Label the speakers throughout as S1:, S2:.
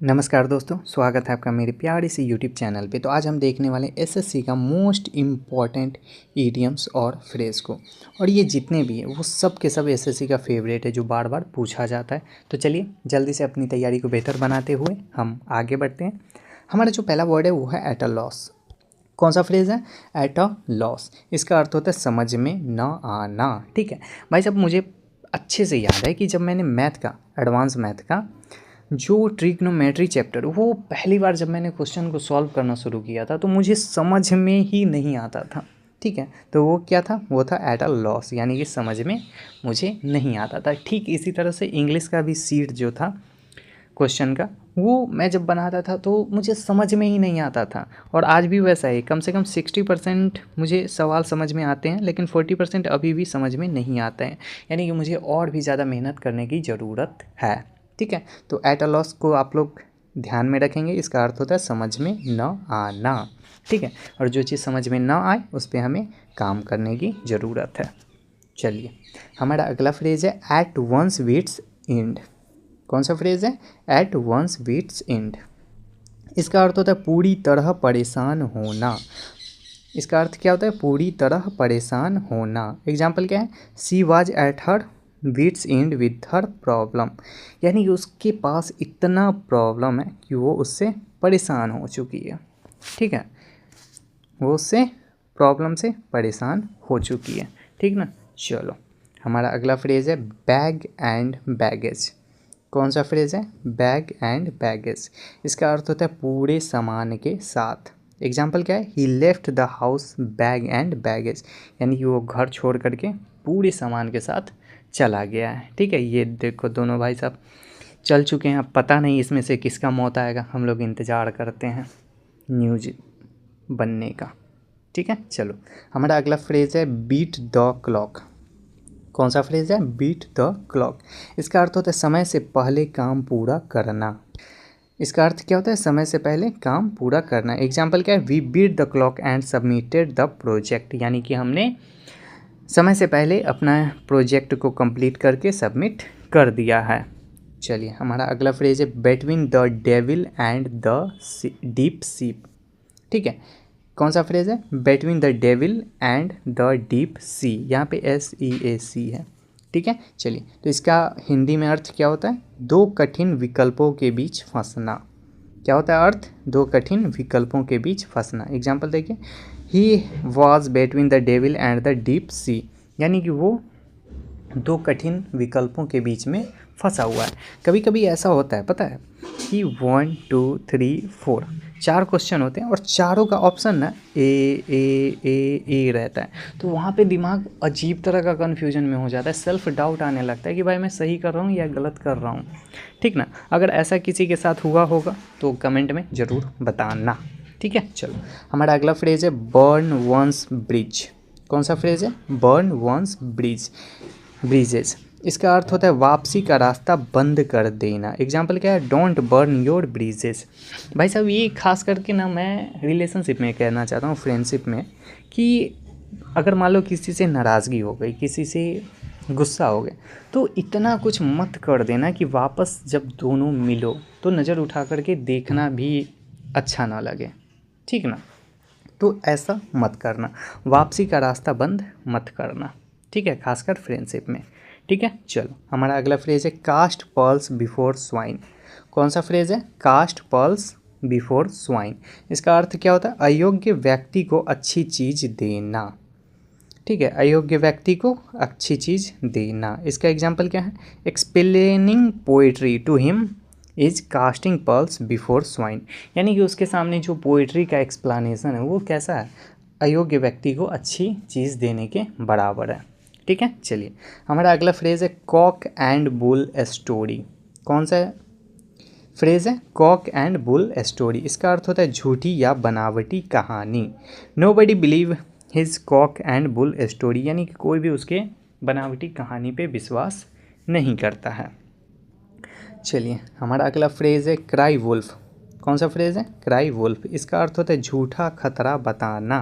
S1: नमस्कार दोस्तों, स्वागत है आपका मेरे प्यारे से यूट्यूब चैनल पे। तो आज हम देखने वाले एसएससी का मोस्ट इम्पॉर्टेंट इडियम्स और फ्रेज को, और ये जितने भी हैं वो सब के सब एसएससी का फेवरेट है जो बार बार पूछा जाता है। तो चलिए जल्दी से अपनी तैयारी को बेहतर बनाते हुए हम आगे बढ़ते हैं। हमारा जो पहला वर्ड है वो है एट अ लॉस। कौन सा फ्रेज़ है? At a loss. इसका अर्थ होता है समझ में न आना। ठीक है भाई साहब, मुझे अच्छे से याद है कि जब मैंने मैथ का, एडवांस मैथ का जो ट्रिग्नोमेट्री चैप्टर, वो पहली बार जब मैंने क्वेश्चन को सॉल्व करना शुरू किया था तो मुझे समझ में ही नहीं आता था। ठीक है, तो वो क्या था? वो था एट अ लॉस, यानी कि समझ में मुझे नहीं आता था। ठीक इसी तरह से इंग्लिश का भी सीट जो था क्वेश्चन का, वो मैं जब बनाता था तो मुझे समझ में ही नहीं आता था। और आज भी वैसा है, कम से कम 60% मुझे सवाल समझ में आते हैं, लेकिन 40% अभी भी समझ में नहीं आते हैं। यानी कि मुझे और भी ज़्यादा मेहनत करने की ज़रूरत है। ठीक है, तो एट अ लॉस को आप लोग ध्यान में रखेंगे। इसका अर्थ होता है समझ में न आना। ठीक है, और जो चीज़ समझ में न आए उस पर हमें काम करने की ज़रूरत है। चलिए, हमारा अगला फ्रेज़ है एट वंस विट्स एंड। कौन सा फ्रेज़ है? At one's wits end. इसका अर्थ होता है पूरी तरह परेशान होना। इसका अर्थ क्या होता है? पूरी तरह परेशान होना। एग्जाम्पल क्या है? She was at her wits end with her problem. यानी कि उसके पास इतना प्रॉब्लम है कि वो उससे परेशान हो चुकी है। ठीक है, वो उससे प्रॉब्लम से परेशान हो चुकी है। ठीक ना। चलो, हमारा अगला फ्रेज़ है बैग एंड बैगेज। कौन सा फ्रेज़ है? Bag and baggage. इसका अर्थ होता है पूरे सामान के साथ। एग्जाम्पल क्या है? He left the house bag and baggage. यानी कि वो घर छोड़ करके पूरे सामान के साथ चला गया है। ठीक है, ये देखो दोनों भाई साहब चल चुके हैं। अब पता नहीं इसमें से किसका मौत आएगा, हम लोग इंतज़ार करते हैं न्यूज बनने का। ठीक है, चलो, हमारा अगला फ्रेज़ है बीट द क्लॉक। कौन सा फ्रेज़ है? Beat the clock. इसका अर्थ होता है समय से पहले काम पूरा करना। इसका अर्थ क्या होता है? समय से पहले काम पूरा करना। एग्जाम्पल क्या है? We beat the clock and submitted the project. यानी कि हमने समय से पहले अपना प्रोजेक्ट को कंप्लीट करके सबमिट कर दिया है। चलिए, हमारा अगला फ्रेज़ है between the devil and the deep sea. ठीक है, कौन सा फ्रेज़ है? Between the devil and the deep sea. यहाँ पे SEAC है। ठीक है, चलिए, तो इसका हिंदी में अर्थ क्या होता है? दो कठिन विकल्पों के बीच फंसना। क्या होता है अर्थ? दो कठिन विकल्पों के बीच फंसना। एग्जाम्पल देखिए, he was between the devil and the deep sea. यानी कि वो दो कठिन विकल्पों के बीच में फंसा हुआ है। कभी कभी ऐसा होता है, पता है कि 1 2 3 4 4 क्वेश्चन होते हैं और चारों का ऑप्शन ना ए रहता है। तो वहाँ पे दिमाग अजीब तरह का कन्फ्यूजन में हो जाता है, सेल्फ डाउट आने लगता है कि भाई मैं सही कर रहा हूँ या गलत कर रहा हूँ। ठीक ना। अगर ऐसा किसी के साथ हुआ होगा तो कमेंट में ज़रूर बताना। ठीक है, चलो, हमारा अगला फ्रेज़ है बर्न वंस ब्रिज। कौन सा फ्रेज़ है? Burn one's bridges. इसका अर्थ होता है वापसी का रास्ता बंद कर देना। एग्जाम्पल क्या है? Don't burn your bridges. भाई साहब, ये खास करके ना मैं रिलेशनशिप में कहना चाहता हूँ, फ्रेंडशिप में, कि अगर मान लो किसी से नाराज़गी हो गई, किसी से गुस्सा हो गया, तो इतना कुछ मत कर देना कि वापस जब दोनों मिलो तो नज़र उठा करके देखना भी अच्छा ना लगे। ठीक ना। तो ऐसा मत करना, वापसी का रास्ता बंद मत करना। ठीक है, खासकर फ्रेंडशिप में। ठीक है, चलो, हमारा अगला फ्रेज़ है कास्ट पर्ल्स बिफोर स्वाइन। कौन सा फ्रेज़ है? Cast pearls before swine. इसका अर्थ क्या होता है? अयोग्य व्यक्ति को अच्छी चीज़ देना। ठीक है, अयोग्य व्यक्ति को अच्छी चीज़ देना। इसका एग्जाम्पल क्या है? Explaining poetry to him is casting pearls before swine. यानी कि उसके सामने जो पोइट्री का एक्सप्लेनेशन है वो कैसा है? अयोग्य व्यक्ति को अच्छी चीज़ देने के बराबर है। ठीक है, चलिए, हमारा अगला फ्रेज़ है कॉक एंड बुल स्टोरी। कौन सा फ्रेज़ है? Cock and bull story. इसका अर्थ होता है झूठी या बनावटी कहानी। Nobody believe his cock and bull story. यानी कि कोई भी उसके बनावटी कहानी पे विश्वास नहीं करता है। चलिए, हमारा अगला फ्रेज़ है क्राई वुल्फ। कौन सा फ्रेज़ है? Cry wolf. इसका अर्थ होता है झूठा खतरा बताना।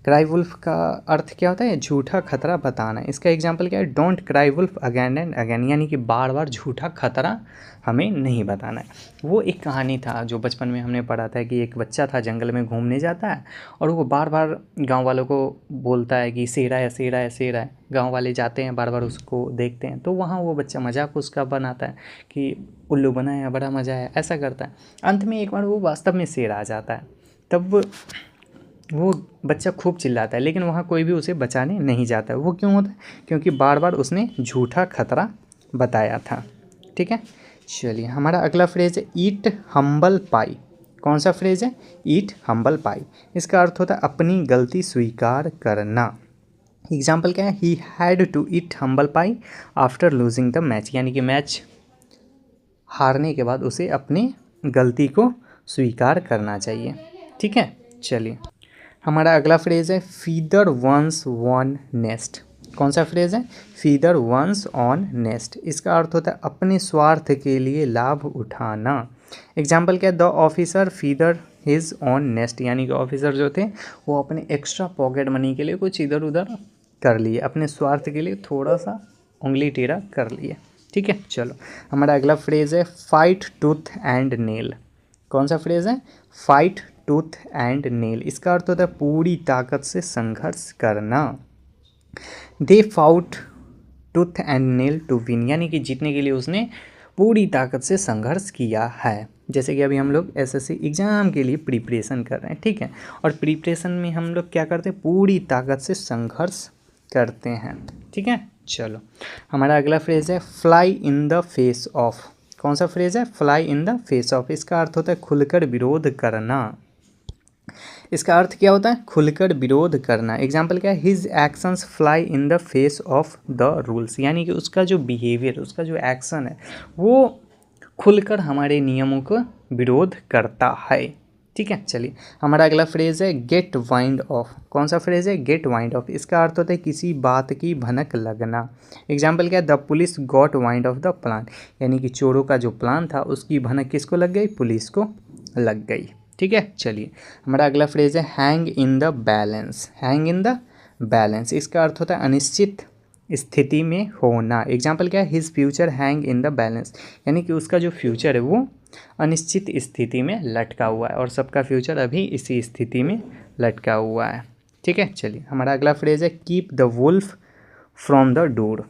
S1: क्राई वुल्फ का अर्थ क्या होता है? झूठा खतरा बताना। इसका एग्जाम्पल क्या है? Don't cry wolf again and again, यानी कि बार बार झूठा खतरा हमें नहीं बताना है। वो एक कहानी था जो बचपन में हमने पढ़ा था कि एक बच्चा था, जंगल में घूमने जाता है और वो बार बार गांव वालों को बोलता है कि शेर है, शेर है, शेर है। गांव वाले जाते हैं, बार बार उसको देखते हैं, तो वहाँ वो बच्चा मजाक उसका बनाता है कि उल्लू बना है, बड़ा मज़ा है, ऐसा करता है। अंत में एक बार वो वास्तव में शेर आ जाता है, तब वो बच्चा खूब चिल्लाता है, लेकिन वहाँ कोई भी उसे बचाने नहीं जाता है। वो क्यों होता है? क्योंकि बार बार उसने झूठा खतरा बताया था। ठीक है, चलिए हमारा अगला फ्रेज है ईट हम्बल पाई। कौन सा फ्रेज है? ईट हम्बल पाई। इसका अर्थ होता है अपनी गलती स्वीकार करना। एग्जाम्पल क्या है? He had to eat humble pie after losing the match, यानी कि मैच हारने के बाद उसे अपनी गलती को स्वीकार करना चाहिए। ठीक है, चलिए हमारा अगला फ्रेज है फीदर वंस वन नेस्ट। कौन सा फ्रेज है? फीदर वंस ऑन नेस्ट। इसका अर्थ होता है अपने स्वार्थ के लिए लाभ उठाना। एग्जाम्पल क्या है? The officer feather his on nest, यानी कि ऑफिसर जो थे वो अपने एक्स्ट्रा पॉकेट मनी के लिए कुछ इधर उधर कर लिए, अपने स्वार्थ के लिए थोड़ा सा उंगली टेढ़ा कर लिए। ठीक है, चलो हमारा अगला फ्रेज है फाइट टूथ एंड नेल। कौन सा फ्रेज है? Fight tooth and nail. इसका अर्थ होता है पूरी ताकत से संघर्ष करना। They fought tooth and nail to win, यानी कि जीतने के लिए उसने पूरी ताकत से संघर्ष किया है। जैसे कि अभी हम लोग एसएससी एग्ज़ाम के लिए प्रिपरेशन कर रहे हैं, ठीक है, और प्रिपरेशन में हम लोग क्या करते हैं? पूरी ताकत से संघर्ष करते हैं। ठीक है, चलो हमारा अगला फ्रेज है fly in the face of. कौन सा फ्रेज है? Fly in the face of. इसका अर्थ होता है खुलकर विरोध करना। इसका अर्थ क्या होता है? खुलकर विरोध करना। एग्जाम्पल क्या है? His actions fly in the face of the rules, यानी कि उसका जो बिहेवियर, उसका जो एक्शन है वो खुलकर हमारे नियमों का विरोध करता है। ठीक है, चलिए हमारा अगला फ्रेज है गेट वाइंड ऑफ। कौन सा फ्रेज है? Get wind of. इसका अर्थ होता है किसी बात की भनक लगना। एग्जाम्पल क्या है? The police got wind of the plan, यानी कि चोरों का जो प्लान था उसकी भनक किसको लग गई? पुलिस को लग गई। ठीक है, चलिए हमारा अगला फ्रेज है hang in the balance. Hang in the balance, इसका अर्थ होता है अनिश्चित स्थिति में होना। एग्जाम्पल क्या है? His future hang in the balance, यानी कि उसका जो फ्यूचर है वो अनिश्चित स्थिति में लटका हुआ है और सबका फ्यूचर अभी इसी स्थिति में लटका हुआ है। ठीक है, चलिए हमारा अगला फ्रेज है keep the wolf from the door.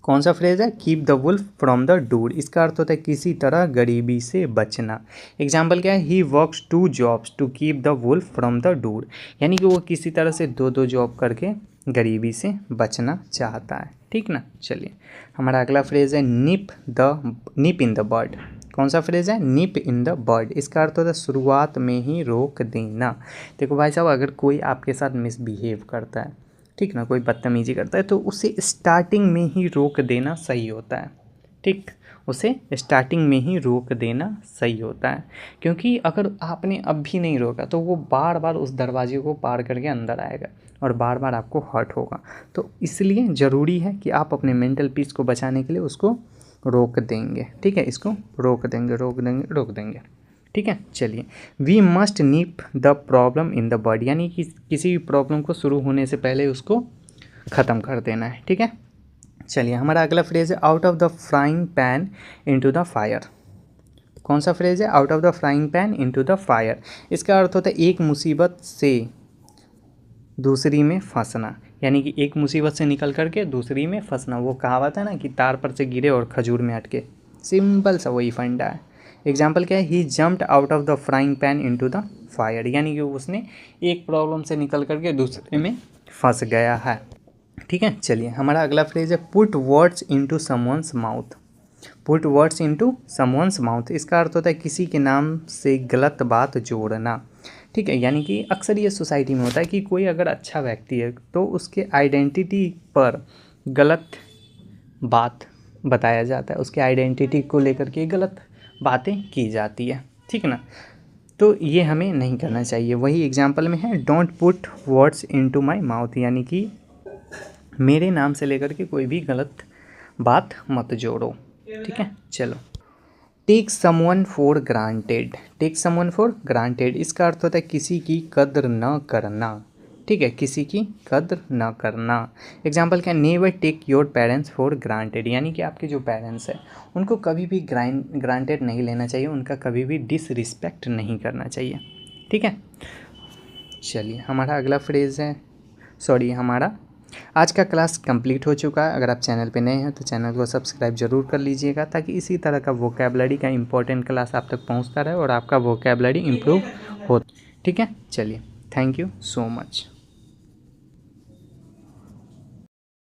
S1: कौन सा फ्रेज है? Keep the wolf from the door. इसका अर्थ होता है किसी तरह गरीबी से बचना। एग्जाम्पल क्या है? He works 2 jobs to keep the wolf from the door, यानी कि वो किसी तरह से 2 जॉब करके गरीबी से बचना चाहता है। ठीक ना, चलिए हमारा अगला फ्रेज है निप इन द बर्ड। कौन सा फ्रेज है? निप इन द बर्ड। इसका अर्थ होता है शुरुआत में ही रोक देना। देखो भाई साहब, अगर कोई आपके साथ मिसबिहेव करता है, ठीक ना, कोई बदतमीजी करता है, तो उसे स्टार्टिंग में ही रोक देना सही होता है। ठीक, उसे स्टार्टिंग में ही रोक देना सही होता है, क्योंकि अगर आपने अब भी नहीं रोका तो वो बार बार उस दरवाजे को पार करके अंदर आएगा और बार बार आपको हर्ट होगा। तो इसलिए ज़रूरी है कि आप अपने मेंटल पीस को बचाने के लिए उसको रोक देंगे। ठीक है, इसको रोक देंगे। ठीक है, चलिए वी मस्ट नीप the problem in the bird, यानी कि किसी भी प्रॉब्लम को शुरू होने से पहले उसको ख़त्म कर देना है। ठीक है, चलिए हमारा अगला फ्रेज है out of the frying pan into the fire. कौन सा फ्रेज है? Out of the frying pan into the fire. इसका अर्थ होता है एक मुसीबत से दूसरी में फंसना, यानी कि एक मुसीबत से निकल करके दूसरी में फंसना। वो कहावत है ना कि तार पर से गिरे और खजूर में अटके, सिंपल सा वही फंडा है। एग्जाम्पल क्या है? He jumped out of the frying pan into the fire, यानी कि उसने एक प्रॉब्लम से निकल करके दूसरे में फंस गया है। ठीक है, चलिए हमारा अगला फ्रेज है put words into someone's mouth. Put words into someone's mouth, इसका अर्थ होता है किसी के नाम से गलत बात जोड़ना। ठीक है, यानी कि अक्सर ये सोसाइटी में होता है कि कोई अगर अच्छा व्यक्ति है तो उसके आइडेंटिटी पर गलत बात बताया जाता है, उसके आइडेंटिटी को लेकर के गलत बातें की जाती है। ठीक ना, तो ये हमें नहीं करना चाहिए। वही एग्जाम्पल में है don't put words into my mouth, यानी कि मेरे नाम से लेकर के कोई भी गलत बात मत जोड़ो। ठीक है, चलो take someone for granted. Take someone for granted, इसका अर्थ होता है किसी की कद्र न करना। ठीक है, किसी की कद्र ना करना। एग्जाम्पल क्या, never take your parents for granted, यानी कि आपके जो पेरेंट्स हैं उनको कभी भी ग्रांटेड नहीं लेना चाहिए, उनका कभी भी डिसरिस्पेक्ट नहीं करना चाहिए। ठीक है, चलिए हमारा अगला फ्रेज़ है, हमारा आज का क्लास कंप्लीट हो चुका है। अगर आप चैनल पे नए हैं तो चैनल को सब्सक्राइब जरूर कर लीजिएगा, ताकि इसी तरह का वोकैबलरी का इंपॉर्टेंट क्लास आप तक पहुंचता रहे और आपका वोकैबलरी इम्प्रूव हो। ठीक है, चलिए, थैंक यू सो मच।